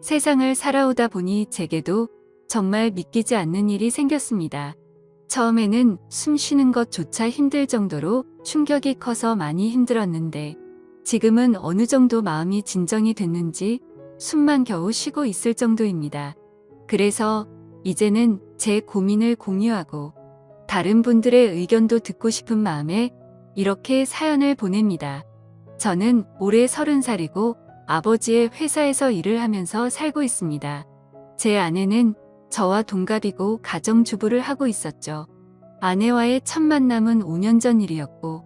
세상을 살아오다 보니 제게도 정말 믿기지 않는 일이 생겼습니다. 처음에는 숨 쉬는 것조차 힘들 정도로 충격이 커서 많이 힘들었는데 지금은 어느 정도 마음이 진정이 됐는지 숨만 겨우 쉬고 있을 정도입니다. 그래서 이제는 제 고민을 공유하고 다른 분들의 의견도 듣고 싶은 마음에 이렇게 사연을 보냅니다. 저는 올해 30살이고 아버지의 회사에서 일을 하면서 살고 있습니다. 제 아내는 저와 동갑이고 가정주부를 하고 있었죠. 아내와의 첫 만남은 5년 전 일이었고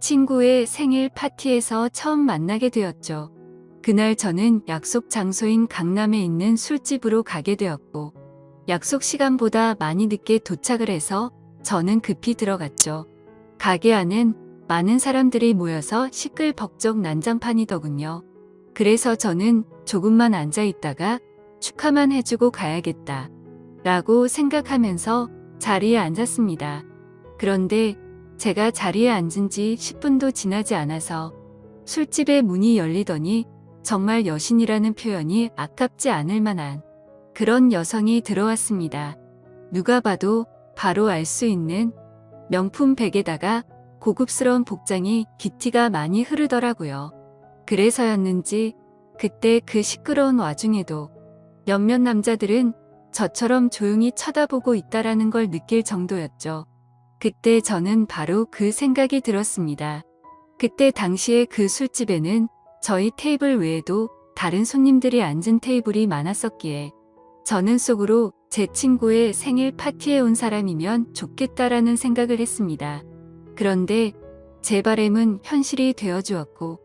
친구의 생일 파티에서 처음 만나게 되었죠. 그날 저는 약속 장소인 강남에 있는 술집으로 가게 되었고 약속 시간보다 많이 늦게 도착을 해서 저는 급히 들어갔죠. 가게 안은 많은 사람들이 모여서 시끌벅적 난장판이더군요. 그래서 저는 조금만 앉아 있다가 축하만 해주고 가야겠다 라고 생각하면서 자리에 앉았습니다. 그런데 제가 자리에 앉은 지 10분도 지나지 않아서 술집의 문이 열리더니 정말 여신이라는 표현이 아깝지 않을 만한 그런 여성이 들어왔습니다. 누가 봐도 바로 알 수 있는 명품 백에다가 고급스러운 복장이 기티가 많이 흐르더라고요. 그래서였는지 그때 그 시끄러운 와중에도 몇몇 남자들은 저처럼 조용히 쳐다보고 있다라는 걸 느낄 정도였죠. 그때 저는 바로 그 생각이 들었습니다. 그때 당시에 그 술집에는 저희 테이블 외에도 다른 손님들이 앉은 테이블이 많았었기에 저는 속으로 제 친구의 생일 파티에 온 사람이면 좋겠다라는 생각을 했습니다. 그런데 제 바람은 현실이 되어주었고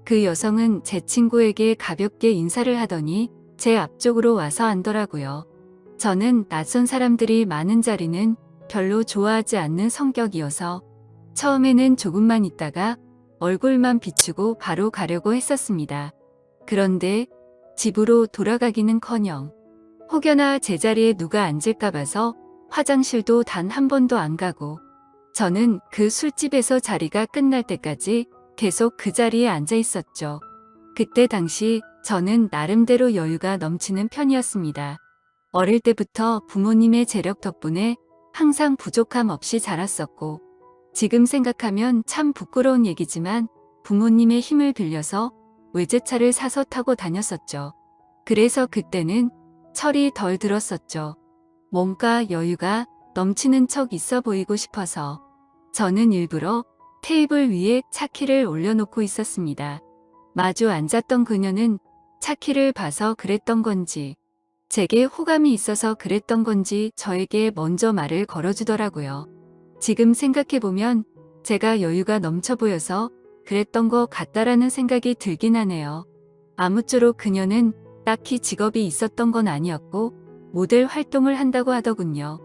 그 여성은 제 친구에게 가볍게 인사를 하더니 제 앞쪽으로 와서 앉더라고요. 저는 낯선 사람들이 많은 자리는 별로 좋아하지 않는 성격이어서 처음에는 조금만 있다가 얼굴만 비추고 바로 가려고 했었습니다. 그런데 집으로 돌아가기는커녕 혹여나 제자리에 누가 앉을까 봐서 화장실도 단 한 번도 안 가고 저는 그 술집에서 자리가 끝날 때까지 계속 그 자리에 앉아 있었죠. 그때 당시 저는 나름대로 여유가 넘치는 편이었습니다. 어릴 때부터 부모님의 재력 덕분에 항상 부족함 없이 자랐었고 지금 생각하면 참 부끄러운 얘기지만 부모님의 힘을 빌려서 외제차를 사서 타고 다녔었죠. 그래서 그때는 철이 덜 들었었죠. 뭔가 여유가 넘치는 척 있어 보이고 싶어서 저는 일부러 테이블 위에 차키를 올려놓고 있었습니다. 마주 앉았던 그녀는 차키를 봐서 그랬던 건지 제게 호감이 있어서 그랬던 건지 저에게 먼저 말을 걸어주더라고요. 지금 생각해보면 제가 여유가 넘쳐 보여서 그랬던 것 같다라는 생각이 들긴 하네요. 아무쪼록 그녀는 딱히 직업이 있었던 건 아니었고 모델 활동을 한다고 하더군요.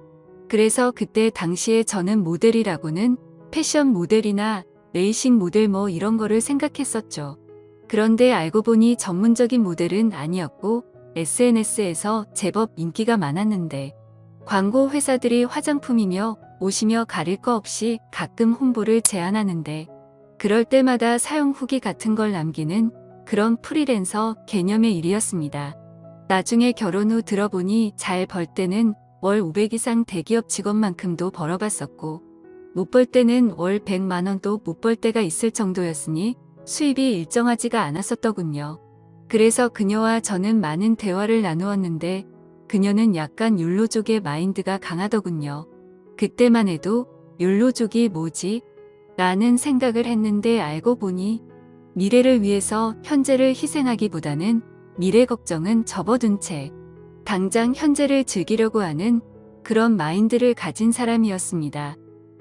그래서 그때 당시에 저는 모델이라고는 패션 모델이나 레이싱 모델 뭐 이런 거를 생각했었죠. 그런데 알고 보니 전문적인 모델은 아니었고 SNS에서 제법 인기가 많았는데 광고 회사들이 화장품이며 옷이며 가릴 거 없이 가끔 홍보를 제안하는데 그럴 때마다 사용 후기 같은 걸 남기는 그런 프리랜서 개념의 일이었습니다. 나중에 결혼 후 들어보니 잘 벌 때는 월 500 이상 대기업 직원만큼도 벌어봤었고 못 벌 때는 월 100만 원도 못 벌 때가 있을 정도였으니 수입이 일정하지가 않았었더군요. 그래서 그녀와 저는 많은 대화를 나누었는데 그녀는 약간 욜로족의 마인드가 강하더군요. 그때만 해도 욜로족이 뭐지? 라는 생각을 했는데 알고 보니 미래를 위해서 현재를 희생하기보다는 미래 걱정은 접어둔 채 당장 현재를 즐기려고 하는 그런 마인드를 가진 사람이었습니다.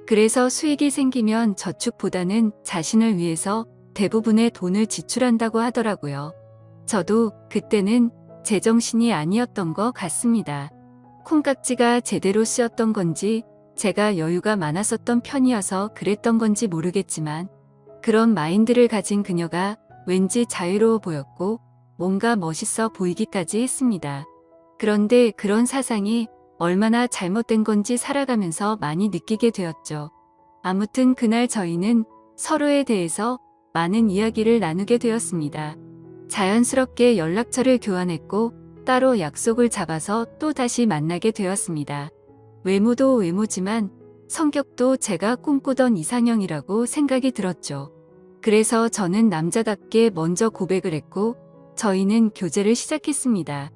그래서 수익이 생기면 저축보다는 자신을 위해서 대부분의 돈을 지출한다고 하더라고요. 저도 그때는 제정신이 아니었던 것 같습니다. 콩깍지가 제대로 씌었던 건지 제가 여유가 많았었던 편이어서 그랬던 건지 모르겠지만 그런 마인드를 가진 그녀가 왠지 자유로워 보였고 뭔가 멋있어 보이기까지 했습니다. 그런데 그런 사상이 얼마나 잘못된 건지 살아가면서 많이 느끼게 되었죠. 아무튼 그날 저희는 서로에 대해서 많은 이야기를 나누게 되었습니다. 자연스럽게 연락처를 교환했고 따로 약속을 잡아서 또 다시 만나게 되었습니다. 외모도 외모지만 성격도 제가 꿈꾸던 이상형이라고 생각이 들었죠. 그래서 저는 남자답게 먼저 고백을 했고 저희는 교제를 시작했습니다.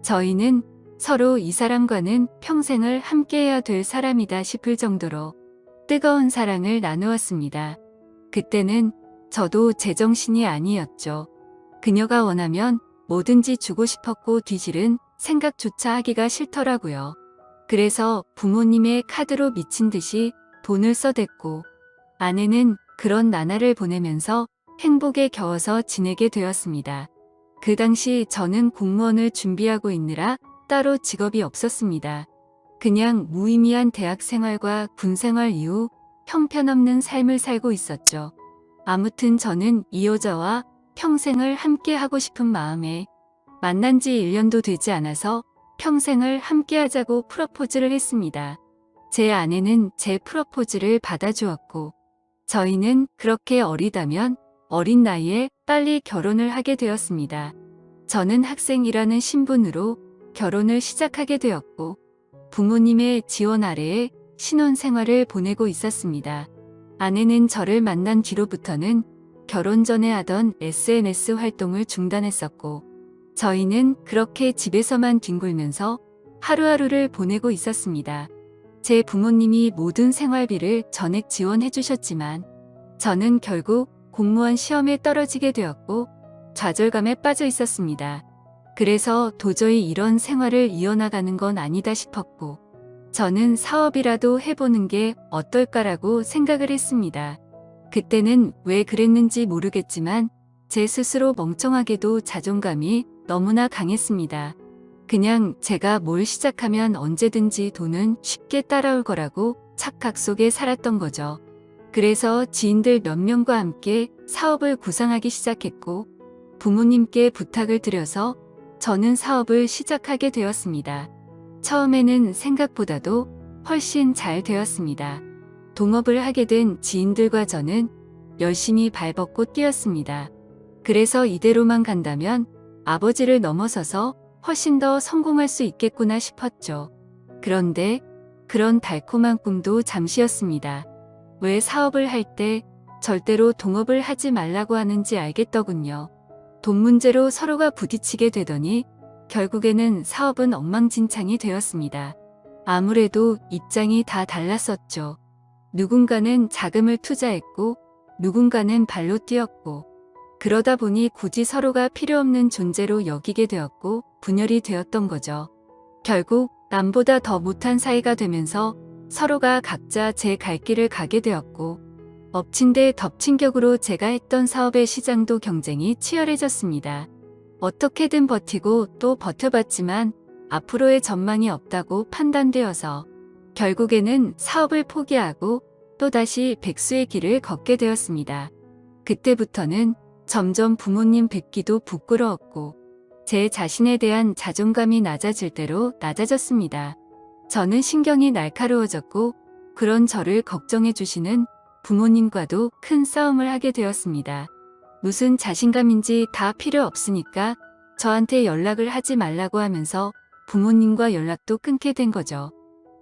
저희는 서로 이 사람과는 평생을 함께해야 될 사람이다 싶을 정도로 뜨거운 사랑을 나누었습니다. 그때는 저도 제정신이 아니었죠. 그녀가 원하면 뭐든지 주고 싶었고 뒤질은 생각조차 하기가 싫더라고요. 그래서 부모님의 카드로 미친 듯이 돈을 써댔고 아내는 그런 나날을 보내면서 행복에 겨워서 지내게 되었습니다. 그 당시 저는 공무원을 준비하고 있느라 따로 직업이 없었습니다. 그냥 무의미한 대학 생활과 군 생활 이후 형편없는 삶을 살고 있었죠. 아무튼 저는 이 여자와 평생을 함께 하고 싶은 마음에 만난 지 1년도 되지 않아서 평생을 함께 하자고 프러포즈를 했습니다. 제 아내는 제 프러포즈를 받아주었고 저희는 그렇게 어리다면 어린 나이에 빨리 결혼을 하게 되었습니다. 저는 학생이라는 신분으로 결혼을 시작하게 되었고 부모님의 지원 아래에 신혼생활을 보내고 있었습니다. 아내는 저를 만난 뒤로부터는 결혼 전에 하던 SNS 활동을 중단했었고 저희는 그렇게 집에서만 뒹굴면서 하루하루를 보내고 있었습니다. 제 부모님이 모든 생활비를 전액 지원해 주셨지만 저는 결국 공무원 시험에 떨어지게 되었고 좌절감에 빠져 있었습니다. 그래서 도저히 이런 생활을 이어나가는 건 아니다 싶었고 저는 사업이라도 해보는 게 어떨까라고 생각을 했습니다. 그때는 왜 그랬는지 모르겠지만 제 스스로 멍청하게도 자존감이 너무나 강했습니다. 그냥 제가 뭘 시작하면 언제든지 돈은 쉽게 따라올 거라고 착각 속에 살았던 거죠. 그래서 지인들 몇 명과 함께 사업을 구상하기 시작했고 부모님께 부탁을 드려서 저는 사업을 시작하게 되었습니다. 처음에는 생각보다도 훨씬 잘 되었습니다. 동업을 하게 된 지인들과 저는 열심히 발벗고 뛰었습니다. 그래서 이대로만 간다면 아버지를 넘어서서 훨씬 더 성공할 수 있겠구나 싶었죠. 그런데 그런 달콤한 꿈도 잠시였습니다. 왜 사업을 할 때 절대로 동업을 하지 말라고 하는지 알겠더군요. 돈 문제로 서로가 부딪히게 되더니 결국에는 사업은 엉망진창이 되었습니다. 아무래도 입장이 다 달랐었죠. 누군가는 자금을 투자했고 누군가는 발로 뛰었고 그러다 보니 굳이 서로가 필요 없는 존재로 여기게 되었고 분열이 되었던 거죠. 결국 남보다 더 못한 사이가 되면서 서로가 각자 제 갈 길을 가게 되었고 엎친 데 덮친 격으로 제가 했던 사업의 시장도 경쟁이 치열해졌습니다. 어떻게든 버티고 또 버텨봤지만 앞으로의 전망이 없다고 판단되어서 결국에는 사업을 포기하고 또다시 백수의 길을 걷게 되었습니다. 그때부터는 점점 부모님 뵙기도 부끄러웠고 제 자신에 대한 자존감이 낮아질 대로 낮아졌습니다. 저는 신경이 날카로워졌고 그런 저를 걱정해 주시는 부모님과도 큰 싸움을 하게 되었습니다. 무슨 자신감인지 다 필요 없으니까 저한테 연락을 하지 말라고 하면서 부모님과 연락도 끊게 된 거죠.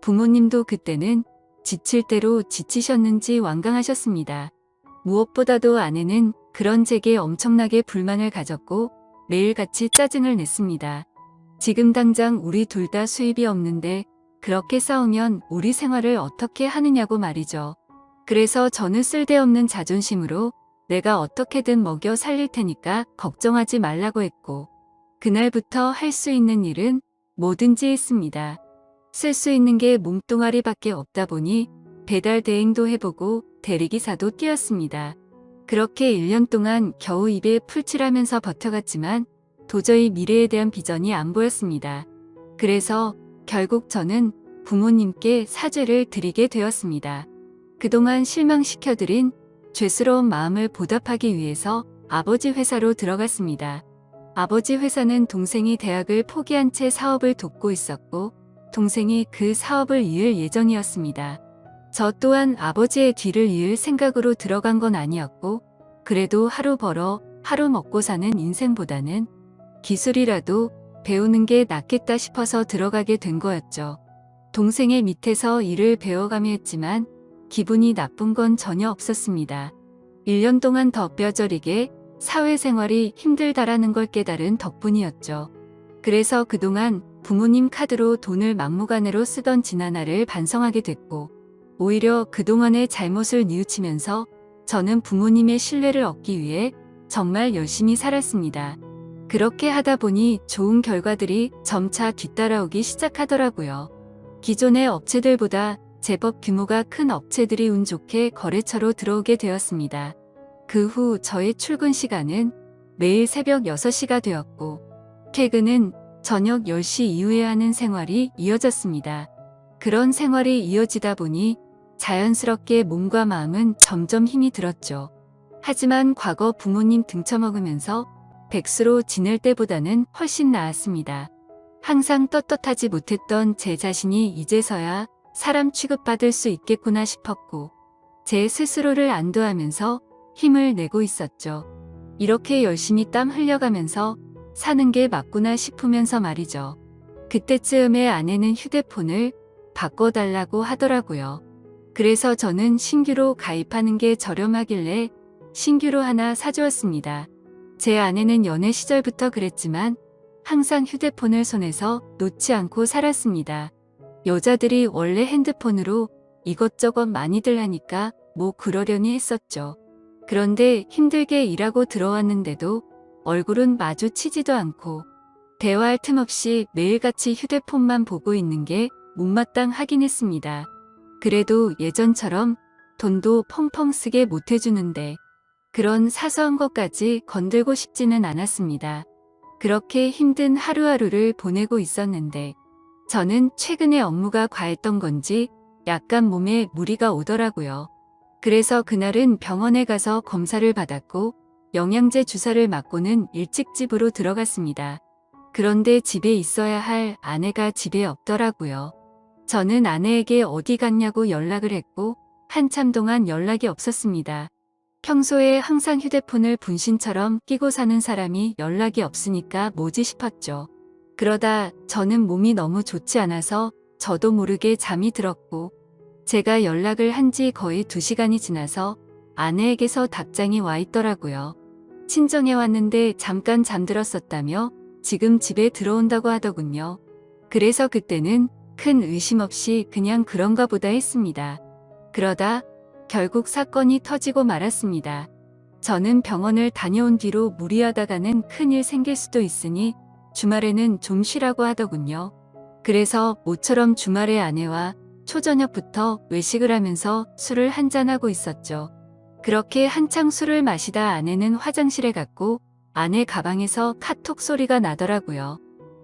부모님도 그때는 지칠 대로 지치셨는지 완강하셨습니다. 무엇보다도 아내는 그런 제게 엄청나게 불만을 가졌고 매일같이 짜증을 냈습니다. 지금 당장 우리 둘 다 수입이 없는데 그렇게 싸우면 우리 생활을 어떻게 하느냐고 말이죠. 그래서 저는 쓸데없는 자존심으로 내가 어떻게든 먹여 살릴 테니까 걱정하지 말라고 했고 그날부터 할 수 있는 일은 뭐든지 했습니다. 쓸 수 있는 게 몸뚱아리밖에 없다 보니 배달 대행도 해보고 대리기사도 뛰었습니다. 그렇게 1년 동안 겨우 입에 풀칠하면서 버텨갔지만 도저히 미래에 대한 비전이 안 보였습니다. 그래서 결국 저는 부모님께 사죄를 드리게 되었습니다. 그동안 실망시켜드린 죄스러운 마음을 보답하기 위해서 아버지 회사로 들어갔습니다. 아버지 회사는 동생이 대학을 포기한 채 사업을 돕고 있었고 동생이 그 사업을 이을 예정이었습니다. 저 또한 아버지의 뒤를 이을 생각으로 들어간 건 아니었고 그래도 하루 벌어 하루 먹고 사는 인생보다는 기술이라도 배우는 게 낫겠다 싶어서 들어가게 된 거였죠. 동생의 밑에서 일을 배워가며 했지만 기분이 나쁜 건 전혀 없었습니다. 1년 동안 더 뼈저리게 사회생활이 힘들다라는 걸 깨달은 덕분이었죠. 그래서 그동안 부모님 카드로 돈을 막무가내로 쓰던 지나날을 반성하게 됐고, 오히려 그동안의 잘못을 뉘우치면서 저는 부모님의 신뢰를 얻기 위해 정말 열심히 살았습니다. 그렇게 하다 보니 좋은 결과들이 점차 뒤따라오기 시작하더라고요. 기존의 업체들보다 제법 규모가 큰 업체들이 운 좋게 거래처로 들어오게 되었습니다. 그 후 저의 출근 시간은 매일 새벽 6시가 되었고, 퇴근은 저녁 10시 이후에 하는 생활이 이어졌습니다. 그런 생활이 이어지다 보니 자연스럽게 몸과 마음은 점점 힘이 들었죠. 하지만 과거 부모님 등쳐먹으면서 백수로 지낼 때보다는 훨씬 나았습니다. 항상 떳떳하지 못했던 제 자신이 이제서야 사람 취급받을 수 있겠구나 싶었고, 제 스스로를 안도하면서 힘을 내고 있었죠. 이렇게 열심히 땀 흘려가면서 사는 게 맞구나 싶으면서 말이죠. 그때쯤에 아내는 휴대폰을 바꿔달라고 하더라고요. 그래서 저는 신규로 가입하는 게 저렴하길래 신규로 하나 사주었습니다. 제 아내는 연애 시절부터 그랬지만 항상 휴대폰을 손에서 놓지 않고 살았습니다. 여자들이 원래 핸드폰으로 이것저것 많이들 하니까 뭐 그러려니 했었죠. 그런데 힘들게 일하고 들어왔는데도 얼굴은 마주치지도 않고 대화할 틈 없이 매일같이 휴대폰만 보고 있는 게 못마땅하긴 했습니다. 그래도 예전처럼 돈도 펑펑 쓰게 못해주는데 그런 사소한 것까지 건들고 싶지는 않았습니다. 그렇게 힘든 하루하루를 보내고 있었는데 저는 최근에 업무가 과했던 건지 약간 몸에 무리가 오더라고요. 그래서 그날은 병원에 가서 검사를 받았고 영양제 주사를 맞고는 일찍 집으로 들어갔습니다. 그런데 집에 있어야 할 아내가 집에 없더라고요. 저는 아내에게 어디 갔냐고 연락을 했고 한참 동안 연락이 없었습니다. 평소에 항상 휴대폰을 분신처럼 끼고 사는 사람이 연락이 없으니까 뭐지 싶었죠. 그러다 저는 몸이 너무 좋지 않아서 저도 모르게 잠이 들었고 제가 연락을 한 지 거의 2시간이 지나서 아내에게서 답장이 와 있더라고요. 친정에 왔는데 잠깐 잠들었었다며 지금 집에 들어온다고 하더군요. 그래서 그때는 큰 의심 없이 그냥 그런가 보다 했습니다. 그러다 결국 사건이 터지고 말았습니다. 저는 병원을 다녀온 뒤로 무리하다가는 큰일 생길 수도 있으니 주말에는 좀 쉬라고 하더군요. 그래서 모처럼 주말에 아내와 초저녁부터 외식을 하면서 술을 한잔하고 있었죠. 그렇게 한창 술을 마시다 아내는 화장실에 갔고 아내 가방에서 카톡 소리가 나더라고요.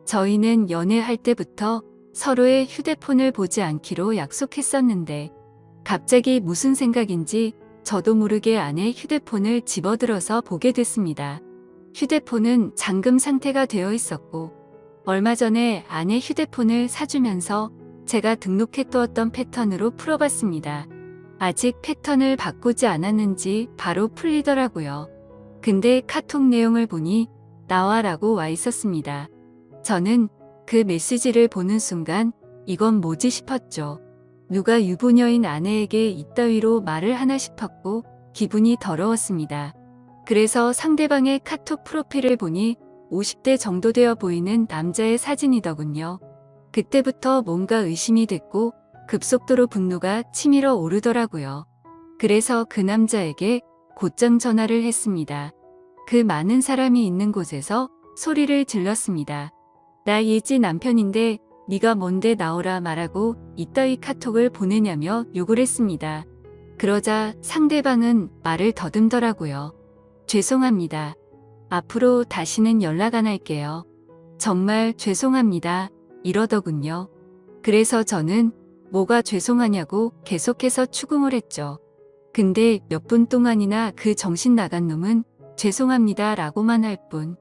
저희는 연애할 때부터 서로의 휴대폰을 보지 않기로 약속했었는데 갑자기 무슨 생각인지 저도 모르게 아내 휴대폰을 집어들어서 보게 됐습니다. 휴대폰은 잠금 상태가 되어 있었고 얼마 전에 아내 휴대폰을 사주면서 제가 등록해두었던 패턴으로 풀어봤습니다. 아직 패턴을 바꾸지 않았는지 바로 풀리더라고요. 근데 카톡 내용을 보니 나와라고 와 있었습니다. 저는 그 메시지를 보는 순간 이건 뭐지 싶었죠. 누가 유부녀인 아내에게 이따위로 말을 하나 싶었고 기분이 더러웠습니다. 그래서 상대방의 카톡 프로필을 보니 50대 정도 되어 보이는 남자의 사진이더군요. 그때부터 뭔가 의심이 됐고 급속도로 분노가 치밀어 오르더라고요. 그래서 그 남자에게 곧장 전화를 했습니다. 그 많은 사람이 있는 곳에서 소리를 질렀습니다. 나 예지 남편인데 네가 뭔데 나오라 말하고 이따위 카톡을 보내냐며 욕을 했습니다. 그러자 상대방은 말을 더듬더라고요. 죄송합니다. 앞으로 다시는 연락 안 할게요. 정말 죄송합니다. 이러더군요. 그래서 저는 뭐가 죄송하냐고 계속해서 추궁을 했죠. 근데 몇 분 동안이나 그 정신 나간 놈은 죄송합니다 라고만 할 뿐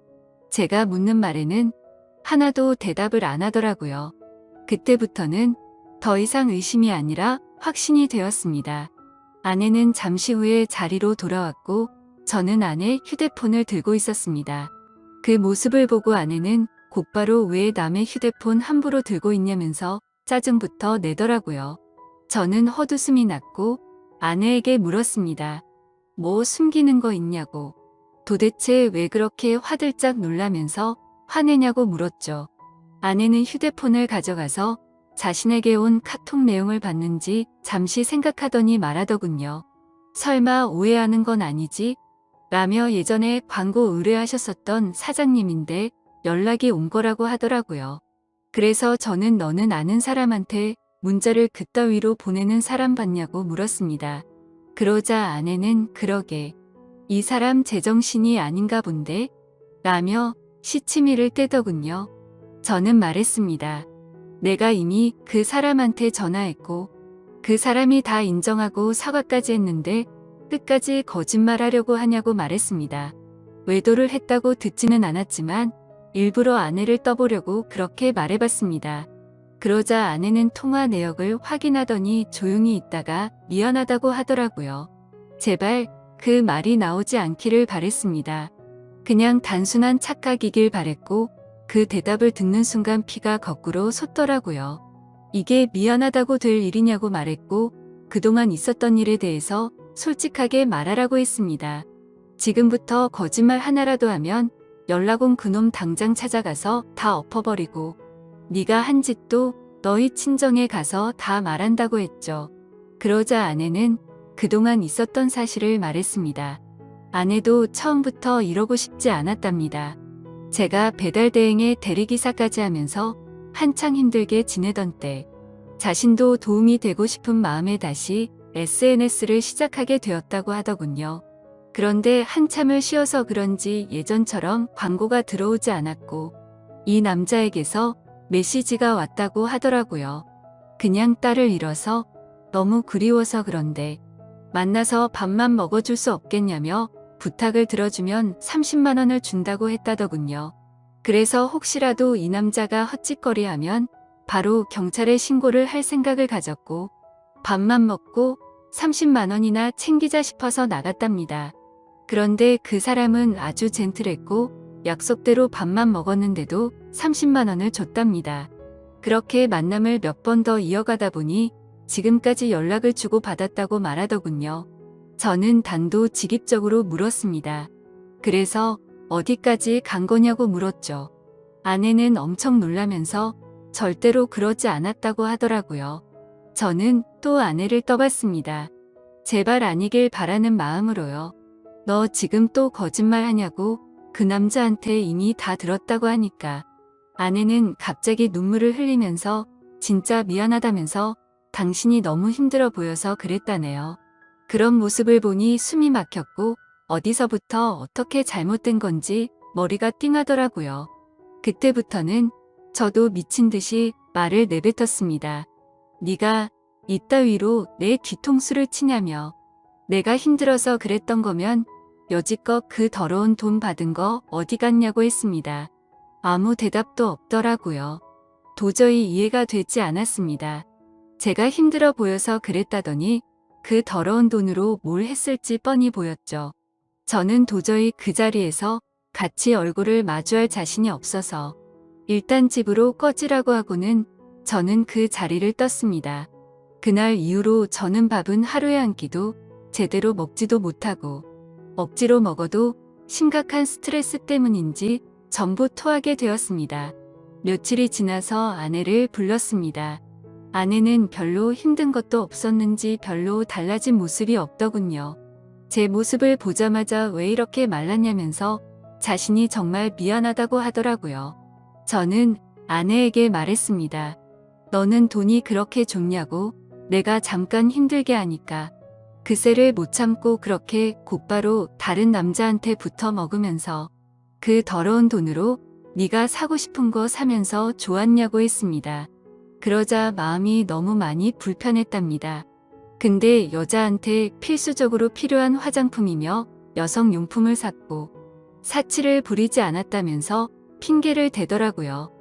제가 묻는 말에는 하나도 대답을 안 하더라고요. 그때부터는 더 이상 의심이 아니라 확신이 되었습니다. 아내는 잠시 후에 자리로 돌아왔고 저는 아내 휴대폰을 들고 있었습니다. 그 모습을 보고 아내는 곧바로 왜 남의 휴대폰 함부로 들고 있냐면서 짜증부터 내더라고요. 저는 헛웃음이 났고 아내에게 물었습니다. 뭐 숨기는 거 있냐고. 도대체 왜 그렇게 화들짝 놀라면서 화내냐고 물었죠. 아내는 휴대폰을 가져가서 자신에게 온 카톡 내용을 봤는지 잠시 생각하더니 말하더군요. 설마 오해하는 건 아니지? 라며 예전에 광고 의뢰하셨었던 사장님인데 연락이 온 거라고 하더라고요. 그래서 저는 너는 아는 사람한테 문자를 그따위로 보내는 사람 봤냐고 물었습니다. 그러자 아내는 그러게. 이 사람 제정신이 아닌가 본데? 라며 시치미를 떼더군요. 저는 말했습니다. 내가 이미 그 사람한테 전화했고 그 사람이 다 인정하고 사과까지 했는데 끝까지 거짓말하려고 하냐고 말했습니다. 외도를 했다고 듣지는 않았지만 일부러 아내를 떠보려고 그렇게 말해봤습니다. 그러자 아내는 통화 내역을 확인하더니 조용히 있다가 미안하다고 하더라고요. 제발 그 말이 나오지 않기를 바랬습니다. 그냥 단순한 착각이길 바랬고 그 대답을 듣는 순간 피가 거꾸로 솟더라고요. 이게 미안하다고 될 일이냐고 말했고 그동안 있었던 일에 대해서 솔직하게 말하라고 했습니다. 지금부터 거짓말 하나라도 하면 연락 온 그놈 당장 찾아가서 다 엎어버리고 네가 한 짓도 너희 친정에 가서 다 말한다고 했죠. 그러자 아내는 그동안 있었던 사실을 말했습니다. 아내도 처음부터 이러고 싶지 않았답니다. 제가 배달 대행에 대리기사까지 하면서 한창 힘들게 지내던 때 자신도 도움이 되고 싶은 마음에 다시 SNS를 시작하게 되었다고 하더군요. 그런데 한참을 쉬어서 그런지 예전처럼 광고가 들어오지 않았고 이 남자에게서 메시지가 왔다고 하더라고요. 그냥 딸을 잃어서 너무 그리워서 그런데 만나서 밥만 먹어줄 수 없겠냐며 부탁을 들어주면 30만 원을 준다고 했다더군요. 그래서 혹시라도 이 남자가 헛짓거리하면 바로 경찰에 신고를 할 생각을 가졌고 밥만 먹고 30만 원이나 챙기자 싶어서 나갔답니다. 그런데 그 사람은 아주 젠틀했고 약속대로 밥만 먹었는데도 30만 원을 줬답니다. 그렇게 만남을 몇 번 더 이어가다 보니 지금까지 연락을 주고 받았다고 말하더군요. 저는 단도직입적으로 물었습니다. 그래서 어디까지 간 거냐고 물었죠. 아내는 엄청 놀라면서 절대로 그러지 않았다고 하더라고요. 저는 또 아내를 떠봤습니다. 제발 아니길 바라는 마음으로요. 너 지금 또 거짓말 하냐고 그 남자한테 이미 다 들었다고 하니까. 아내는 갑자기 눈물을 흘리면서 진짜 미안하다면서 당신이 너무 힘들어 보여서 그랬다네요. 그런 모습을 보니 숨이 막혔고 어디서부터 어떻게 잘못된 건지 머리가 띵하더라고요. 그때부터는 저도 미친 듯이 말을 내뱉었습니다. 네가 이따위로 내 뒤통수를 치냐며. 내가 힘들어서 그랬던 거면 여지껏 그 더러운 돈 받은 거 어디 갔냐고 했습니다. 아무 대답도 없더라고요. 도저히 이해가 되지 않았습니다. 제가 힘들어 보여서 그랬다더니 그 더러운 돈으로 뭘 했을지 뻔히 보였죠. 저는 도저히 그 자리에서 같이 얼굴을 마주할 자신이 없어서 일단 집으로 꺼지라고 하고는 저는 그 자리를 떴습니다. 그날 이후로 저는 밥은 하루에 한 끼도 제대로 먹지도 못하고 억지로 먹어도 심각한 스트레스 때문인지 전부 토하게 되었습니다. 며칠이 지나서 아내를 불렀습니다. 아내는 별로 힘든 것도 없었는지 별로 달라진 모습이 없더군요. 제 모습을 보자마자 왜 이렇게 말랐냐면서 자신이 정말 미안하다고 하더라고요. 저는 아내에게 말했습니다. 너는 돈이 그렇게 좋냐고. 내가 잠깐 힘들게 하니까 그새를 못 참고 그렇게 곧바로 다른 남자한테 붙어 먹으면서 그 더러운 돈으로 네가 사고 싶은 거 사면서 좋았냐고 했습니다. 그러자 마음이 너무 많이 불편했답니다. 근데 여자한테 필수적으로 필요한 화장품이며 여성용품을 샀고 사치를 부리지 않았다면서 핑계를 대더라고요.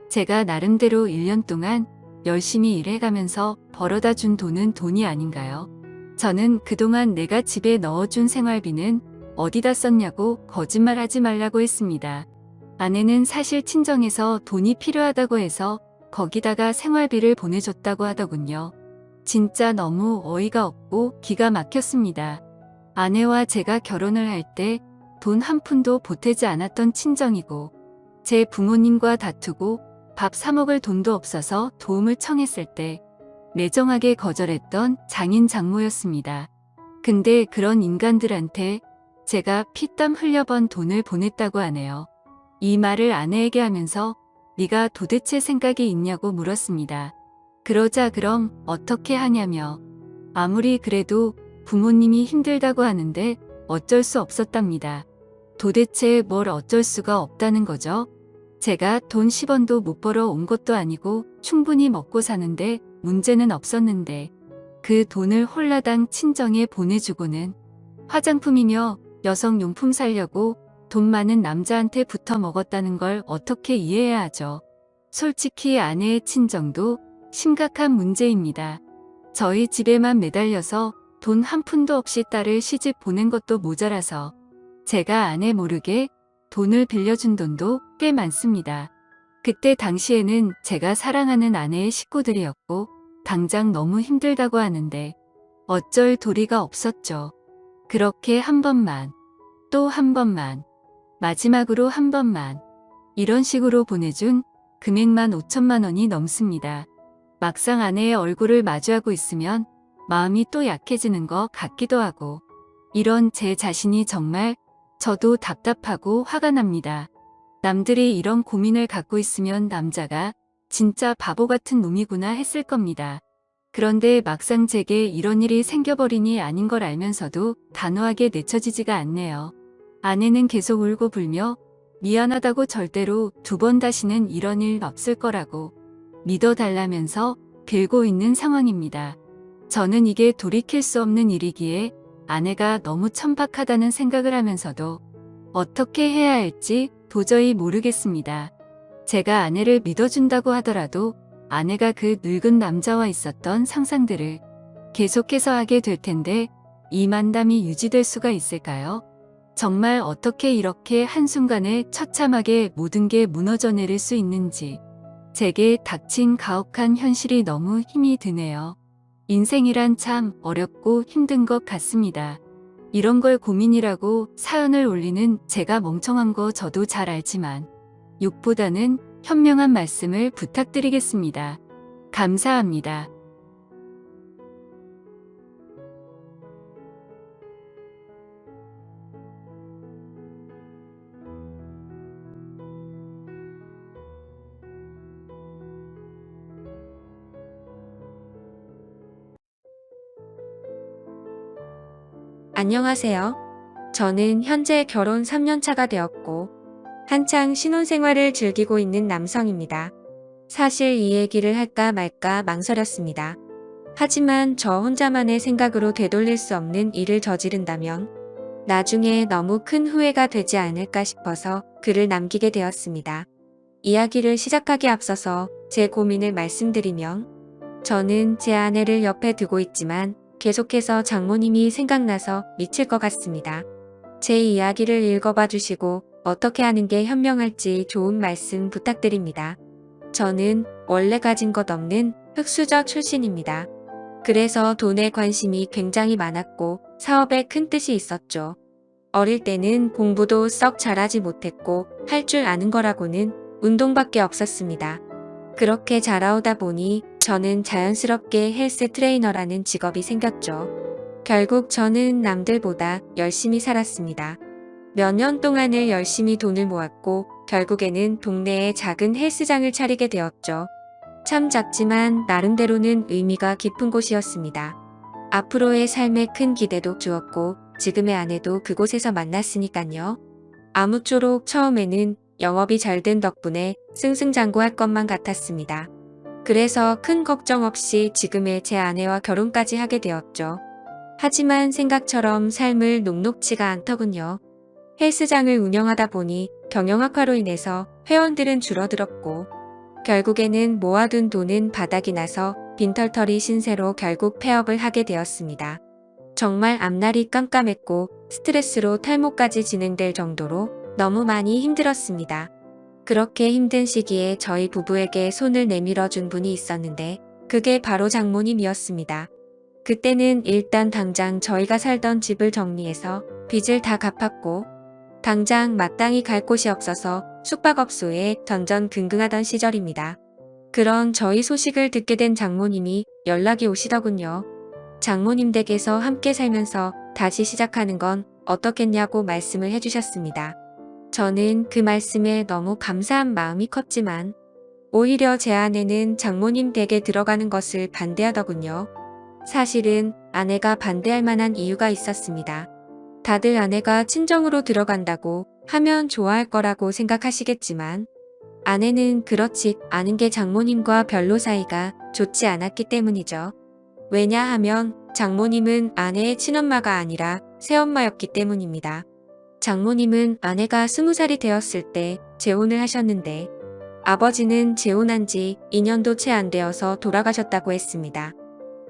제가 나름대로 1년 동안 열심히 일해가면서 벌어다 준 돈은 돈이 아닌가요? 저는 그동안 내가 집에 넣어준 생활비는 어디다 썼냐고 거짓말하지 말라고 했습니다. 아내는 사실 친정에서 돈이 필요하다고 해서 거기다가 생활비를 보내줬다고 하더군요. 진짜 너무 어이가 없고 기가 막혔습니다. 아내와 제가 결혼을 할 때 돈 한 푼도 보태지 않았던 친정이고 제 부모님과 다투고 밥 사 먹을 돈도 없어서 도움을 청했을 때 매정하게 거절했던 장인 장모였습니다. 근데 그런 인간들한테 제가 피땀 흘려 번 돈을 보냈다고 하네요. 이 말을 아내에게 하면서 네가 도대체 생각이 있냐고 물었습니다. 그러자 그럼 어떻게 하냐며 아무리 그래도 부모님이 힘들다고 하는데 어쩔 수 없었답니다. 도대체 뭘 어쩔 수가 없다는 거죠? 제가 돈 10원도 못 벌어 온 것도 아니고 충분히 먹고 사는데 문제는 없었는데 그 돈을 홀라당 친정에 보내주고는 화장품이며 여성용품 사려고 돈 많은 남자한테 붙어 먹었다는 걸 어떻게 이해해야 하죠? 솔직히 아내의 친정도 심각한 문제입니다. 저희 집에만 매달려서 돈 한 푼도 없이 딸을 시집 보낸 것도 모자라서 제가 아내 모르게 돈을 빌려준 돈도 꽤 많습니다. 그때 당시에는 제가 사랑하는 아내의 식구들이었고 당장 너무 힘들다고 하는데 어쩔 도리가 없었죠. 그렇게 한 번만, 또 한 번만, 마지막으로 한 번만 이런 식으로 보내준 금액만 5천만 원이 넘습니다. 막상 아내의 얼굴을 마주하고 있으면 마음이 또 약해지는 것 같기도 하고 이런 제 자신이 정말 저도 답답하고 화가 납니다. 남들이 이런 고민을 갖고 있으면 남자가 진짜 바보 같은 놈이구나 했을 겁니다. 그런데 막상 제게 이런 일이 생겨버리니 아닌 걸 알면서도 단호하게 내쳐지지가 않네요. 아내는 계속 울고 불며 미안하다고 절대로 두 번 다시는 이런 일 없을 거라고 믿어달라면서 빌고 있는 상황입니다. 저는 이게 돌이킬 수 없는 일이기에 아내가 너무 천박하다는 생각을 하면서도 어떻게 해야 할지 도저히 모르겠습니다. 제가 아내를 믿어준다고 하더라도 아내가 그 늙은 남자와 있었던 상상들을 계속해서 하게 될 텐데 이 만담이 유지될 수가 있을까요? 정말 어떻게 이렇게 한순간에 처참하게 모든 게 무너져 내릴 수 있는지 제게 닥친 가혹한 현실이 너무 힘이 드네요. 인생이란 참 어렵고 힘든 것 같습니다. 이런 걸 고민이라고 사연을 올리는 제가 멍청한 거 저도 잘 알지만 욕보다는 현명한 말씀을 부탁드리겠습니다. 감사합니다. 안녕하세요. 저는 현재 결혼 3년 차가 되었고 한창 신혼생활을 즐기고 있는 남성입니다. 사실 이 얘기를 할까 말까 망설였습니다. 하지만 저 혼자만의 생각으로 되돌릴 수 없는 일을 저지른다면 나중에 너무 큰 후회가 되지 않을까 싶어서 글을 남기게 되었습니다. 이야기를 시작하기 앞서서 제 고민을 말씀드리면 저는 제 아내를 옆에 두고 있지만 계속해서 장모님이 생각나서 미칠 것 같습니다. 제 이야기를 읽어봐 주시고 어떻게 하는 게 현명할지 좋은 말씀 부탁드립니다. 저는 원래 가진 것 없는 흙수저 출신입니다. 그래서 돈에 관심이 굉장히 많았고 사업에 큰 뜻이 있었죠. 어릴 때는 공부도 썩 잘하지 못했고 할 줄 아는 거라고는 운동밖에 없었습니다. 그렇게 자라오다 보니 저는 자연스럽게 헬스 트레이너라는 직업이 생겼죠. 결국 저는 남들보다 열심히 살았습니다. 몇 년 동안을 열심히 돈을 모았고 결국에는 동네에 작은 헬스장을 차리게 되었죠. 참 작지만 나름대로는 의미가 깊은 곳이었습니다. 앞으로의 삶에 큰 기대도 주었고 지금의 아내도 그곳에서 만났으니깐요. 아무쪼록 처음에는 영업이 잘 된 덕분에 승승장구할 것만 같았습니다. 그래서 큰 걱정 없이 지금의 제 아내와 결혼까지 하게 되었죠. 하지만 생각처럼 삶을 녹록지가 않더군요. 헬스장을 운영하다 보니 경영악화로 인해서 회원들은 줄어들었고 결국에는 모아둔 돈은 바닥이 나서 빈털터리 신세로 결국 폐업을 하게 되었습니다. 정말 앞날이 깜깜했고 스트레스로 탈모까지 진행될 정도로 너무 많이 힘들었습니다. 그렇게 힘든 시기에 저희 부부에게 손을 내밀어 준 분이 있었는데 그게 바로 장모님이었습니다. 그때는 일단 당장 저희가 살던 집을 정리해서 빚을 다 갚았고 당장 마땅히 갈 곳이 없어서 숙박업소에 전전긍긍하던 시절입니다. 그런 저희 소식을 듣게 된 장모님이 연락이 오시더군요. 장모님 댁에서 함께 살면서 다시 시작하는 건 어떻겠냐고 말씀을 해주셨습니다. 저는 그 말씀에 너무 감사한 마음이 컸지만 오히려 제 아내는 장모님 댁에 들어가는 것을 반대하더군요. 사실은 아내가 반대할 만한 이유가 있었습니다. 다들 아내가 친정으로 들어간다고 하면 좋아할 거라고 생각하시겠지만 아내는 그렇지 않은 게 장모님과 별로 사이가 좋지 않았기 때문이죠. 왜냐하면 장모님은 아내의 친엄마가 아니라 새엄마였기 때문입니다. 장모님은 아내가 20살이 되었을 때 재혼을 하셨는데 아버지는 재혼한 지 2년도 채 안 되어서 돌아가셨다고 했습니다.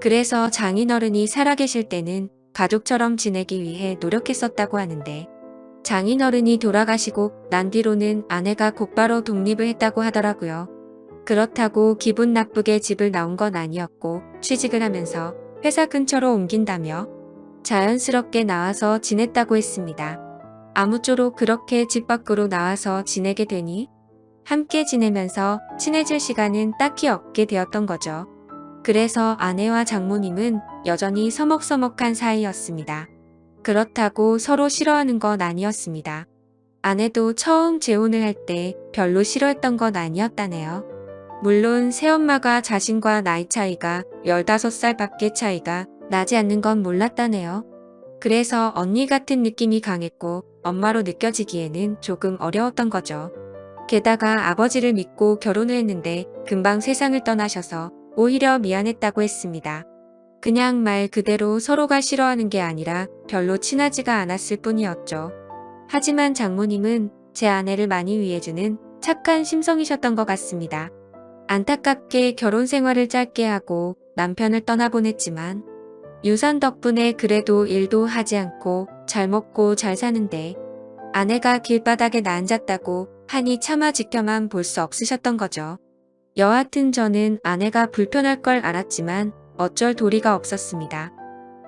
그래서 장인어른이 살아계실 때는 가족처럼 지내기 위해 노력했었다고 하는데 장인어른이 돌아가시고 난 뒤로는 아내가 곧바로 독립을 했다고 하더라고요. 그렇다고 기분 나쁘게 집을 나온 건 아니었고 취직을 하면서 회사 근처로 옮긴다며 자연스럽게 나와서 지냈다고 했습니다. 아무쪼록 그렇게 집 밖으로 나와서 지내게 되니 함께 지내면서 친해질 시간은 딱히 없게 되었던 거죠. 그래서 아내와 장모님은 여전히 서먹서먹한 사이였습니다. 그렇다고 서로 싫어하는 건 아니었습니다. 아내도 처음 재혼을 할 때 별로 싫어했던 건 아니었다네요. 물론 새엄마가 자신과 나이 차이가 15살 밖에 차이가 나지 않는 건 몰랐다네요. 그래서 언니 같은 느낌이 강했고 엄마로 느껴지기에는 조금 어려웠던 거죠. 게다가 아버지를 믿고 결혼을 했는데 금방 세상을 떠나셔서 오히려 미안했다고 했습니다. 그냥 말 그대로 서로가 싫어하는 게 아니라 별로 친하지가 않았을 뿐이었죠. 하지만 장모님은 제 아내를 많이 위해주는 착한 심성이셨던 것 같습니다. 안타깝게 결혼 생활을 짧게 하고 남편을 떠나보냈지만 유산 덕분에 그래도 일도 하지 않고 잘 먹고 잘 사는데 아내가 길바닥에 나앉았다고 하니 차마 지켜만 볼 수 없으셨던 거죠. 여하튼 저는 아내가 불편할 걸 알았지만 어쩔 도리가 없었습니다.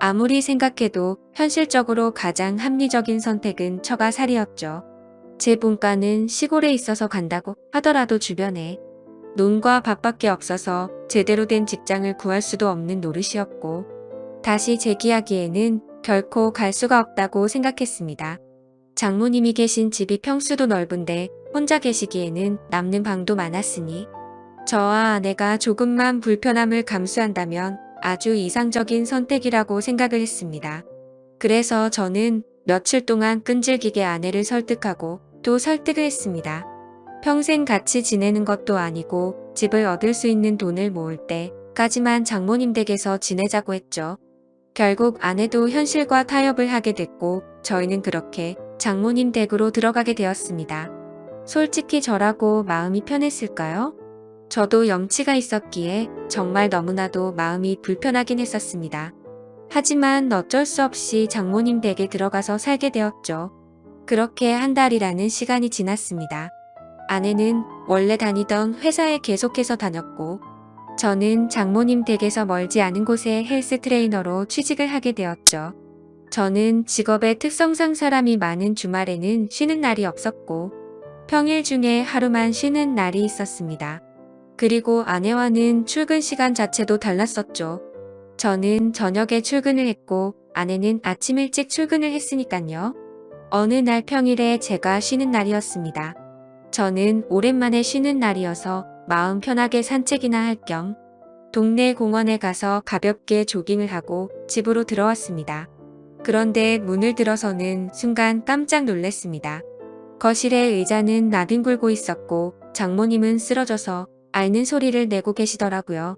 아무리 생각해도 현실적으로 가장 합리적인 선택은 처가 살이었죠. 제 본가는 시골에 있어서 간다고 하더라도 주변에 논과 밭밖에 없어서 제대로 된 직장을 구할 수도 없는 노릇이었고 다시 재기하기에는 결코 갈 수가 없다고 생각했습니다. 장모님이 계신 집이 평수도 넓은데 혼자 계시기에는 남는 방도 많았으니 저와 아내가 조금만 불편함을 감수한다면 아주 이상적인 선택이라고 생각을 했습니다. 그래서 저는 며칠 동안 끈질기게 아내를 설득하고 또 설득을 했습니다. 평생 같이 지내는 것도 아니고 집을 얻을 수 있는 돈을 모을 때까지만 장모님 댁에서 지내자고 했죠. 결국 아내도 현실과 타협을 하게 됐고 저희는 그렇게 장모님 댁으로 들어가게 되었습니다. 솔직히 저라고 마음이 편했을까요? 저도 염치가 있었기에 정말 너무나도 마음이 불편하긴 했었습니다. 하지만 어쩔 수 없이 장모님 댁에 들어가서 살게 되었죠. 그렇게 한 달이라는 시간이 지났습니다. 아내는 원래 다니던 회사에 계속해서 다녔고 저는 장모님 댁에서 멀지 않은 곳에 헬스 트레이너로 취직을 하게 되었죠. 저는 직업의 특성상 사람이 많은 주말에는 쉬는 날이 없었고 평일 중에 하루만 쉬는 날이 있었습니다. 그리고 아내와는 출근 시간 자체도 달랐었죠. 저는 저녁에 출근을 했고 아내는 아침 일찍 출근을 했으니깐요. 어느 날 평일에 제가 쉬는 날이었습니다. 저는 오랜만에 쉬는 날이어서 마음 편하게 산책이나 할 겸 동네 공원에 가서 가볍게 조깅을 하고 집으로 들어왔습니다. 그런데 문을 들어서는 순간 깜짝 놀랐습니다. 거실의 의자는 나뒹굴고 있었고 장모님은 쓰러져서 앓는 소리를 내고 계시더라고요.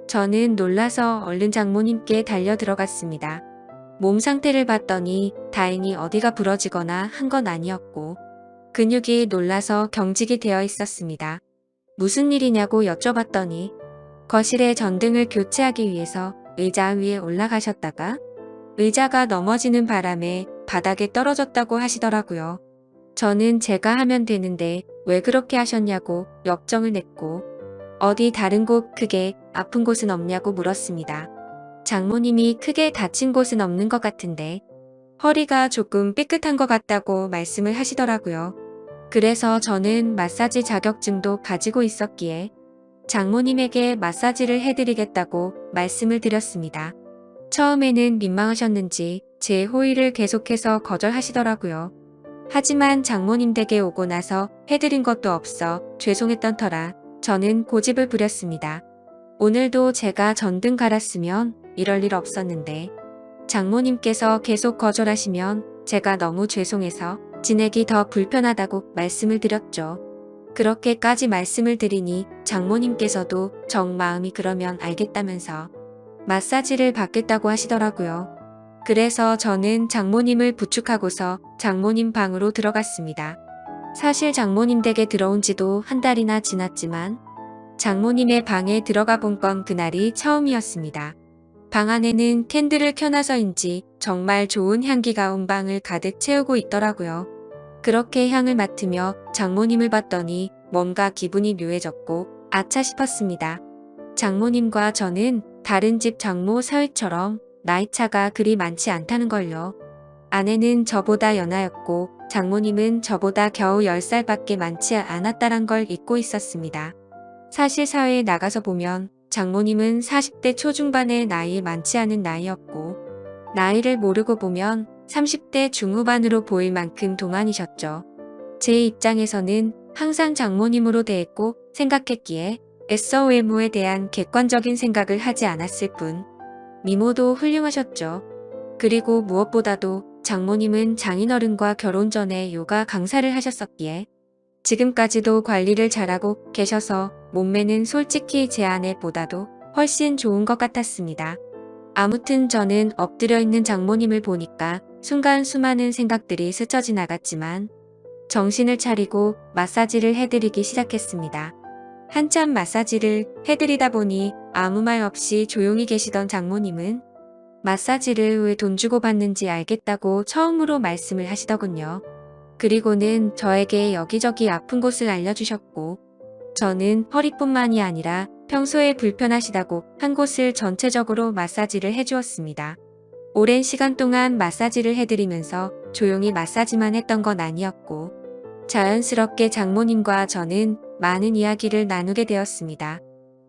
저는 놀라서 얼른 장모님께 달려 들어갔습니다. 몸 상태를 봤더니 다행히 어디가 부러지거나 한 건 아니었고 근육이 놀라서 경직이 되어 있었습니다. 무슨 일이냐고 여쭤봤더니 거실의 전등을 교체하기 위해서 의자 위에 올라가셨다가 의자가 넘어지는 바람에 바닥에 떨어졌다고 하시더라고요. 저는 제가 하면 되는데 왜 그렇게 하셨냐고 역정을 냈고 어디 다른 곳 크게 아픈 곳은 없냐고 물었습니다. 장모님이 크게 다친 곳은 없는 것 같은데 허리가 조금 삐끗한 것 같다고 말씀을 하시더라고요. 그래서 저는 마사지 자격증도 가지고 있었기에 장모님에게 마사지를 해드리겠다고 말씀을 드렸습니다. 처음에는 민망하셨는지 제 호의를 계속해서 거절하시더라고요. 하지만 장모님 댁에 오고 나서 해드린 것도 없어 죄송했던 터라 저는 고집을 부렸습니다. 오늘도 제가 전등 갈았으면 이럴 일 없었는데 장모님께서 계속 거절하시면 제가 너무 죄송해서 지내기 더 불편하다고 말씀을 드렸죠. 그렇게까지 말씀을 드리니 장모님께서도 정 마음이 그러면 알겠다면서 마사지를 받겠다고 하시더라고요. 그래서 저는 장모님을 부축하고서 장모님 방으로 들어갔습니다. 사실 장모님 댁에 들어온 지도 한 달이나 지났지만 장모님의 방에 들어가 본 건 그날이 처음이었습니다. 방 안에는 캔들을 켜놔서인지 정말 좋은 향기가 온 방을 가득 채우고 있더라고요. 그렇게 향을 맡으며 장모님을 봤더니 뭔가 기분이 묘해졌고 아차 싶었습니다. 장모님과 저는 다른 집 장모 사위처럼 나이차가 그리 많지 않다는 걸요. 아내는 저보다 연하였고 장모님은 저보다 겨우 10살밖에 많지 않았다란 걸 잊고 있었습니다. 사실 사회에 나가서 보면 장모님은 40대 초중반의 나이 많지 않은 나이였고 나이를 모르고 보면 30대 중후반으로 보일 만큼 동안이셨죠. 제 입장에서는 항상 장모님으로 대했고 생각했기에 애써 외모에 대한 객관적인 생각을 하지 않았을 뿐 미모도 훌륭하셨죠. 그리고 무엇보다도 장모님은 장인어른과 결혼 전에 요가 강사를 하셨었기에 지금까지도 관리를 잘하고 계셔서 몸매는 솔직히 제 아내보다도 훨씬 좋은 것 같았습니다. 아무튼 저는 엎드려 있는 장모님을 보니까 순간 수많은 생각들이 스쳐 지나갔지만 정신을 차리고 마사지를 해드리기 시작했습니다. 한참 마사지를 해드리다 보니 아무 말 없이 조용히 계시던 장모님은 마사지를 왜 돈 주고 받는지 알겠다고 처음으로 말씀을 하시더군요. 그리고는 저에게 여기저기 아픈 곳을 알려주셨고 저는 허리뿐만이 아니라 평소에 불편하시다고 한 곳을 전체적으로 마사지를 해주었습니다. 오랜 시간 동안 마사지를 해드리면서 조용히 마사지만 했던 건 아니었고 자연스럽게 장모님과 저는 많은 이야기를 나누게 되었습니다.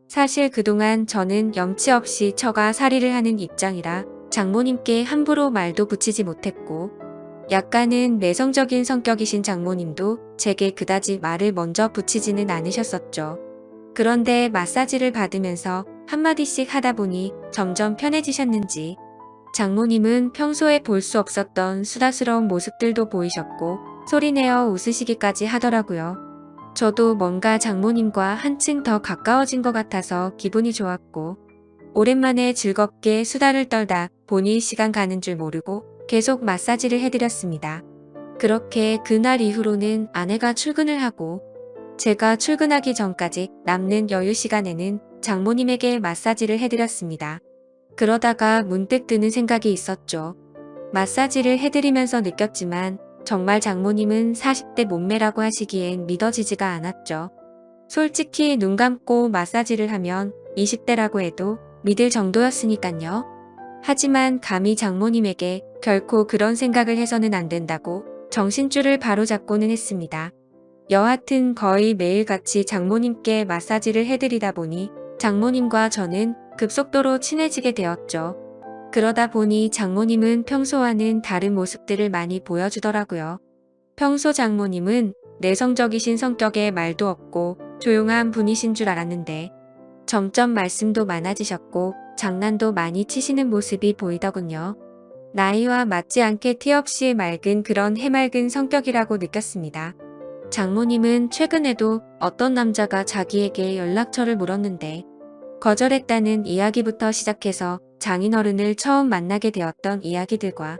사실 그동안 저는 염치 없이 처가 살이를 하는 입장이라 장모님께 함부로 말도 붙이지 못했고 약간은 내성적인 성격이신 장모님도 제게 그다지 말을 먼저 붙이지는 않으셨었죠. 그런데 마사지를 받으면서 한마디씩 하다 보니 점점 편해지셨는지 장모님은 평소에 볼 수 없었던 수다스러운 모습들도 보이셨고 소리내어 웃으시기까지 하더라고요. 저도 뭔가 장모님과 한층 더 가까워진 것 같아서 기분이 좋았고 오랜만에 즐겁게 수다를 떨다 보니 시간 가는 줄 모르고 계속 마사지를 해드렸습니다. 그렇게 그날 이후로는 아내가 출근을 하고 제가 출근하기 전까지 남는 여유 시간에는 장모님에게 마사지를 해드렸습니다. 그러다가 문득 드는 생각이 있었죠. 마사지를 해드리면서 느꼈지만 정말 장모님은 40대 몸매라고 하시기엔 믿어지지가 않았죠. 솔직히 눈 감고 마사지를 하면 20대라고 해도 믿을 정도였으니깐요. 하지만 감히 장모님에게 결코 그런 생각을 해서는 안 된다고 정신줄을 바로잡고는 했습니다. 여하튼 거의 매일같이 장모님께 마사지를 해드리다 보니 장모님과 저는 급속도로 친해지게 되었죠. 그러다 보니 장모님은 평소와는 다른 모습들을 많이 보여주더라고요. 평소 장모님은 내성적이신 성격에 말도 없고 조용한 분이신 줄 알았는데 점점 말씀도 많아지셨고 장난도 많이 치시는 모습이 보이더군요. 나이와 맞지 않게 티 없이 맑은 그런 해맑은 성격이라고 느꼈습니다. 장모님은 최근에도 어떤 남자가 자기에게 연락처를 물었는데 거절했다는 이야기부터 시작해서 장인어른을 처음 만나게 되었던 이야기들과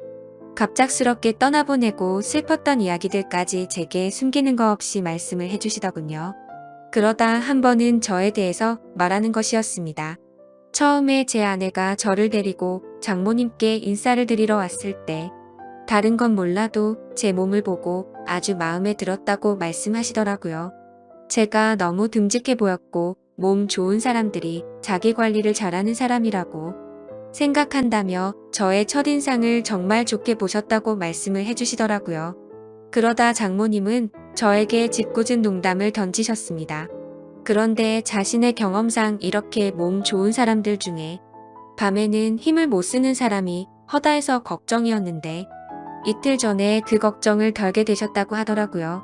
갑작스럽게 떠나보내고 슬펐던 이야기들까지 제게 숨기는 거 없이 말씀을 해주시더군요. 그러다 한 번은 저에 대해서 말하는 것이었습니다. 처음에 제 아내가 저를 데리고 장모님께 인사를 드리러 왔을 때 다른 건 몰라도 제 몸을 보고 아주 마음에 들었다고 말씀하시더라고요. 제가 너무 듬직해 보였고 몸 좋은 사람들이 자기 관리를 잘하는 사람이라고 생각한다며 저의 첫인상을 정말 좋게 보셨다고 말씀을 해주시더라고요. 그러다 장모님은 저에게 짓궂은 농담을 던지셨습니다. 그런데 자신의 경험상 이렇게 몸 좋은 사람들 중에 밤에는 힘을 못 쓰는 사람이 허다해서 걱정이었는데 이틀 전에 그 걱정을 덜게 되셨다고 하더라고요.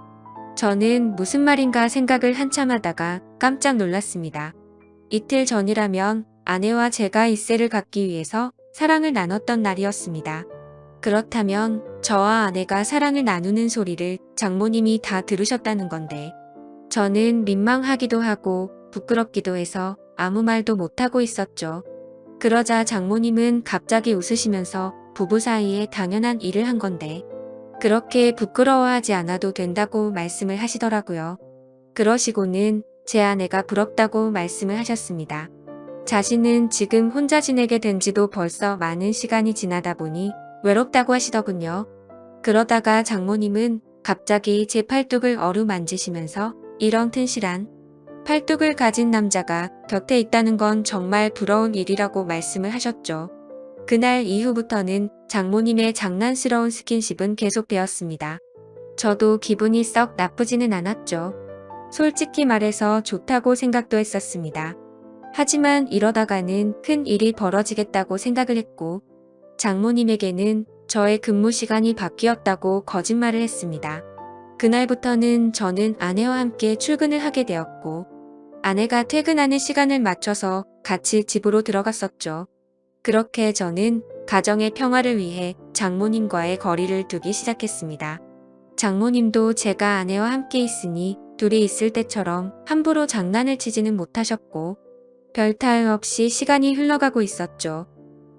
저는 무슨 말인가 생각을 한참 하다가 깜짝 놀랐습니다. 이틀 전이라면 아내와 제가 일세를 갖기 위해서 사랑을 나눴던 날이었습니다. 그렇다면 저와 아내가 사랑을 나누는 소리를 장모님이 다 들으셨다는 건데 저는 민망하기도 하고 부끄럽기도 해서 아무 말도 못하고 있었죠. 그러자 장모님은 갑자기 웃으시면서 부부 사이에 당연한 일을 한 건데 그렇게 부끄러워하지 않아도 된다고 말씀을 하시더라고요. 그러시고는 제 아내가 부럽다고 말씀을 하셨습니다. 자신은 지금 혼자 지내게 된 지도 벌써 많은 시간이 지나다 보니 외롭다고 하시더군요. 그러다가 장모님은 갑자기 제 팔뚝을 어루만지시면서 이런 튼실한 팔뚝을 가진 남자가 곁에 있다는 건 정말 부러운 일이라고 말씀을 하셨죠. 그날 이후부터는 장모님의 장난스러운 스킨십은 계속되었습니다. 저도 기분이 썩 나쁘지는 않았죠. 솔직히 말해서 좋다고 생각도 했었습니다. 하지만 이러다가는 큰 일이 벌어지겠다고 생각을 했고 장모님에게는 저의 근무 시간이 바뀌었다고 거짓말을 했습니다. 그날부터는 저는 아내와 함께 출근을 하게 되었고 아내가 퇴근하는 시간을 맞춰서 같이 집으로 들어갔었죠. 그렇게 저는 가정의 평화를 위해 장모님과의 거리를 두기 시작했습니다. 장모님도 제가 아내와 함께 있으니 둘이 있을 때처럼 함부로 장난을 치지는 못하셨고 별 탈 없이 시간이 흘러가고 있었죠.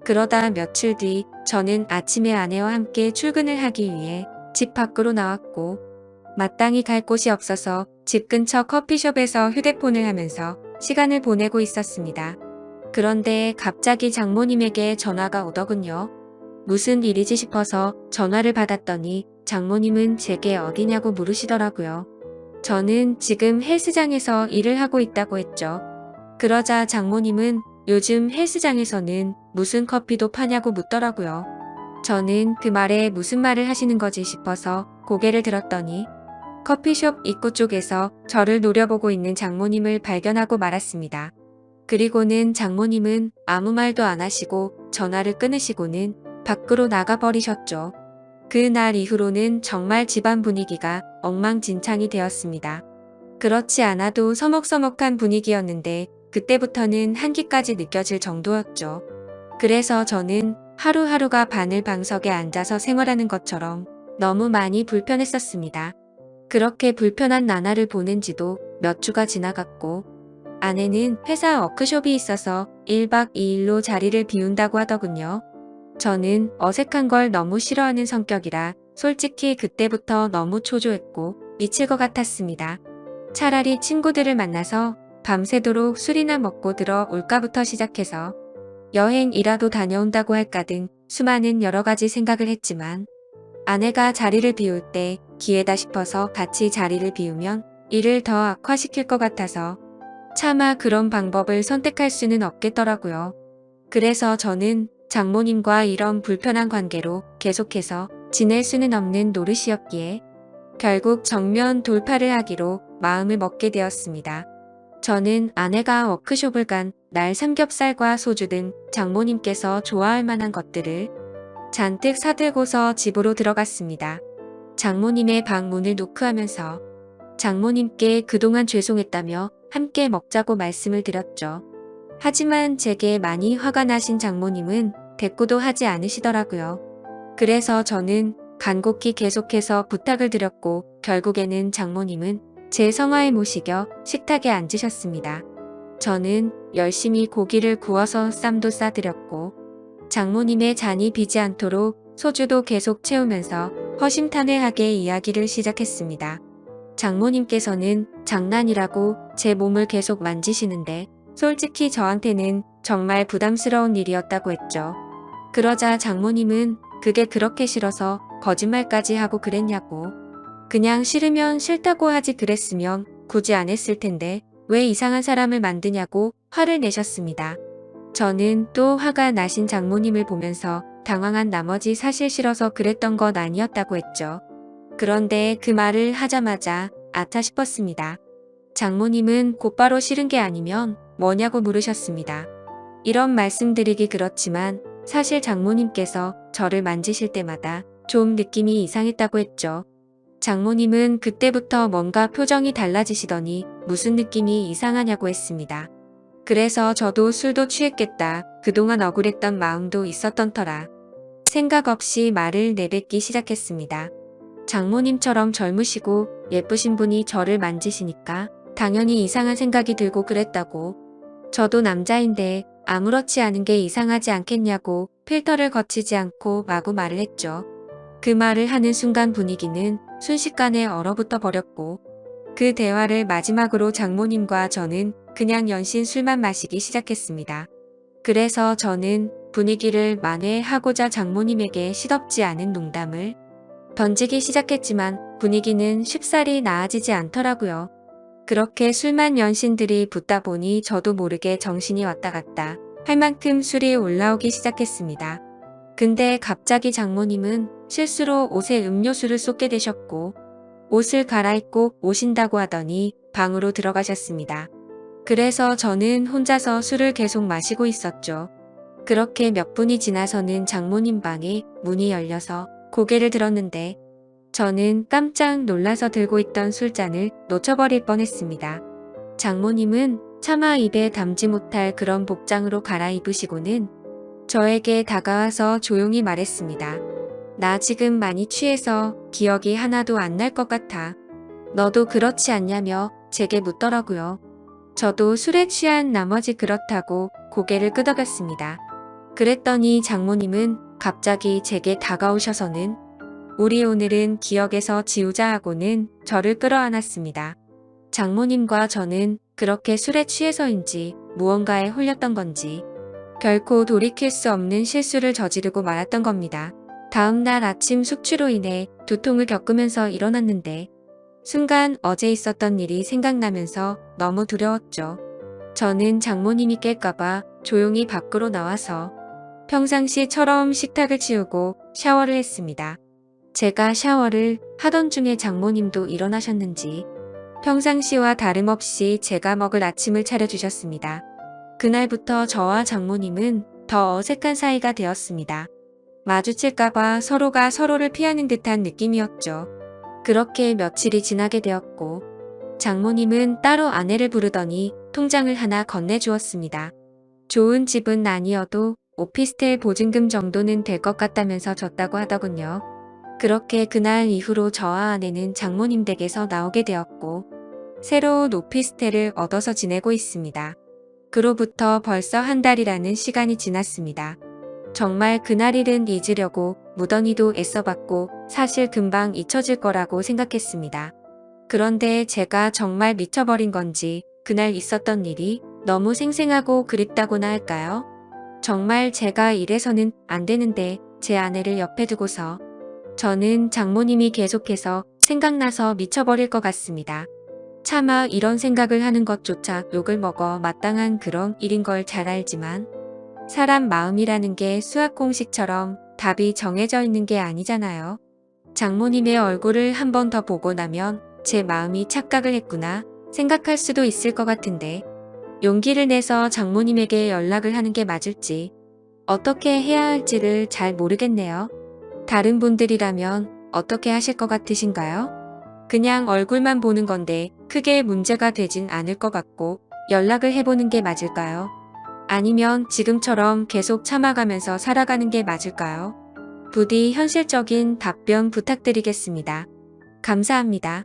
그러다 며칠 뒤 저는 아침에 아내와 함께 출근을 하기 위해 집 밖으로 나왔고 마땅히 갈 곳이 없어서 집 근처 커피숍에서 휴대폰을 하면서 시간을 보내고 있었습니다. 그런데 갑자기 장모님에게 전화가 오더군요. 무슨 일이지 싶어서 전화를 받았더니 장모님은 제게 어디냐고 물으시더라고요. 저는 지금 헬스장에서 일을 하고 있다고 했죠. 그러자 장모님은 요즘 헬스장에서는 무슨 커피도 파냐고 묻더라고요. 저는 그 말에 무슨 말을 하시는 거지 싶어서 고개를 들었더니 커피숍 입구 쪽에서 저를 노려보고 있는 장모님을 발견하고 말았습니다. 그리고는 장모님은 아무 말도 안 하시고 전화를 끊으시고는 밖으로 나가버리셨죠. 그날 이후로는 정말 집안 분위기가 엉망진창이 되었습니다. 그렇지 않아도 서먹서먹한 분위기였는데 그때부터는 한기까지 느껴질 정도였죠. 그래서 저는 하루하루가 바늘방석에 앉아서 생활하는 것처럼 너무 많이 불편했었습니다. 그렇게 불편한 나날을 보낸 지도 몇 주가 지나갔고 아내는 회사 워크숍이 있어서 1박 2일로 자리를 비운다고 하더군요. 저는 어색한 걸 너무 싫어하는 성격이라 솔직히 그때부터 너무 초조했고 미칠 것 같았습니다. 차라리 친구들을 만나서 밤새도록 술이나 먹고 들어올까부터 시작해서 여행이라도 다녀온다고 할까 등 수많은 여러 가지 생각을 했지만 아내가 자리를 비울 때 기회다 싶어서 같이 자리를 비우면 일을 더 악화시킬 것 같아서 차마 그런 방법을 선택할 수는 없겠더라고요. 그래서 저는 장모님과 이런 불편한 관계로 계속해서 지낼 수는 없는 노릇이었기에 결국 정면 돌파를 하기로 마음을 먹게 되었습니다. 저는 아내가 워크숍을 간 날 삼겹살과 소주 등 장모님께서 좋아할 만한 것들을 잔뜩 사들고서 집으로 들어갔습니다. 장모님의 방 문을 노크하면서 장모님께 그동안 죄송했다며 함께 먹자고 말씀을 드렸죠. 하지만 제게 많이 화가 나신 장모님은 대꾸도 하지 않으시더라고요. 그래서 저는 간곡히 계속해서 부탁을 드렸고 결국에는 장모님은 제 성화에 모시겨 식탁에 앉으셨습니다. 저는 열심히 고기를 구워서 쌈도 싸드렸고 장모님의 잔이 비지 않도록 소주도 계속 채우면서 허심탄회하게 이야기를 시작했습니다. 장모님께서는 장난이라고 제 몸을 계속 만지시는데 솔직히 저한테는 정말 부담스러운 일이었다고 했죠. 그러자 장모님은 그게 그렇게 싫어서 거짓말까지 하고 그랬냐고. 그냥 싫으면 싫다고 하지 그랬으면 굳이 안 했을 텐데 왜 이상한 사람을 만드냐고 화를 내셨습니다. 저는 또 화가 나신 장모님을 보면서 당황한 나머지 사실 싫어서 그랬던 것 아니었다고 했죠. 그런데 그 말을 하자마자 아차 싶었습니다. 장모님은 곧바로 싫은 게 아니면 뭐냐고 물으셨습니다. 이런 말씀드리기 그렇지만 사실 장모님께서 저를 만지실 때마다 좀 느낌이 이상했다고 했죠. 장모님은 그때부터 뭔가 표정이 달라지시더니 무슨 느낌이 이상하냐고 했습니다. 그래서 저도 술도 취했겠다. 그동안 억울했던 마음도 있었던 터라 생각 없이 말을 내뱉기 시작했습니다. 장모님처럼 젊으시고 예쁘신 분이 저를 만지시니까 당연히 이상한 생각이 들고 그랬다고. 저도 남자인데 아무렇지 않은 게 이상하지 않겠냐고 필터를 거치지 않고 마구 말을 했죠. 그 말을 하는 순간 분위기는 순식간에 얼어붙어 버렸고 그 대화를 마지막으로 장모님과 저는 그냥 연신 술만 마시기 시작했습니다. 그래서 저는 분위기를 만회하고자 장모님에게 시덥지 않은 농담을 던지기 시작했지만 분위기는 쉽사리 나아지지 않더라고요. 그렇게 술만 연신들이 붙다 보니 저도 모르게 정신이 왔다 갔다 할 만큼 술이 올라오기 시작했습니다. 근데 갑자기 장모님은 실수로 옷에 음료수를 쏟게 되셨고 옷을 갈아입고 오신다고 하더니 방으로 들어가셨습니다. 그래서 저는 혼자서 술을 계속 마시고 있었죠. 그렇게 몇 분이 지나서는 장모님 방에 문이 열려서 고개를 들었는데 저는 깜짝 놀라서 들고 있던 술잔을 놓쳐버릴 뻔했습니다. 장모님은 차마 입에 담지 못할 그런 복장으로 갈아입으시고는 저에게 다가와서 조용히 말했습니다. 나 지금 많이 취해서 기억이 하나도 안 날 것 같아. 너도 그렇지 않냐며 제게 묻더라고요. 저도 술에 취한 나머지 그렇다고 고개를 끄덕였습니다. 그랬더니 장모님은 갑자기 제게 다가오셔서는 우리 오늘은 기억에서 지우자 하고는 저를 끌어안았습니다. 장모님과 저는 그렇게 술에 취해서인지 무언가에 홀렸던 건지 결코 돌이킬 수 없는 실수를 저지르고 말았던 겁니다. 다음 날 아침 숙취로 인해 두통을 겪으면서 일어났는데 순간 어제 있었던 일이 생각나면서 너무 두려웠죠. 저는 장모님이 깰까봐 조용히 밖으로 나와서 평상시처럼 식탁을 치우고 샤워를 했습니다. 제가 샤워를 하던 중에 장모님도 일어나셨는지 평상시와 다름없이 제가 먹을 아침을 차려주셨습니다. 그날부터 저와 장모님은 더 어색한 사이가 되었습니다. 마주칠까봐 서로가 서로를 피하는 듯한 느낌이었죠. 그렇게 며칠이 지나게 되었고 장모님은 따로 아내를 부르더니 통장을 하나 건네주었습니다. 좋은 집은 아니어도 오피스텔 보증금 정도는 될 것 같다면서 줬다고 하더군요. 그렇게 그날 이후로 저와 아내는 장모님 댁에서 나오게 되었고 새로운 오피스텔을 얻어서 지내고 있습니다. 그로부터 벌써 한 달이라는 시간이 지났습니다. 정말 그날 일은 잊으려고 무던히도 애써봤고 사실 금방 잊혀질 거라고 생각했습니다. 그런데 제가 정말 미쳐버린 건지 그날 있었던 일이 너무 생생하고 그립다고나 할까요? 정말 제가 이래서는 안 되는데 제 아내를 옆에 두고서 저는 장모님이 계속해서 생각나서 미쳐버릴 것 같습니다. 차마 이런 생각을 하는 것조차 욕을 먹어 마땅한 그런 일인 걸 잘 알지만 사람 마음이라는 게 수학 공식처럼 답이 정해져 있는 게 아니잖아요. 장모님의 얼굴을 한 번 더 보고 나면 제 마음이 착각을 했구나 생각할 수도 있을 것 같은데 용기를 내서 장모님에게 연락을 하는 게 맞을지 어떻게 해야 할지를 잘 모르겠네요. 다른 분들이라면 어떻게 하실 것 같으신가요? 그냥 얼굴만 보는 건데 크게 문제가 되진 않을 것 같고 연락을 해보는 게 맞을까요? 아니면 지금처럼 계속 참아가면서 살아가는 게 맞을까요? 부디 현실적인 답변 부탁드리겠습니다. 감사합니다.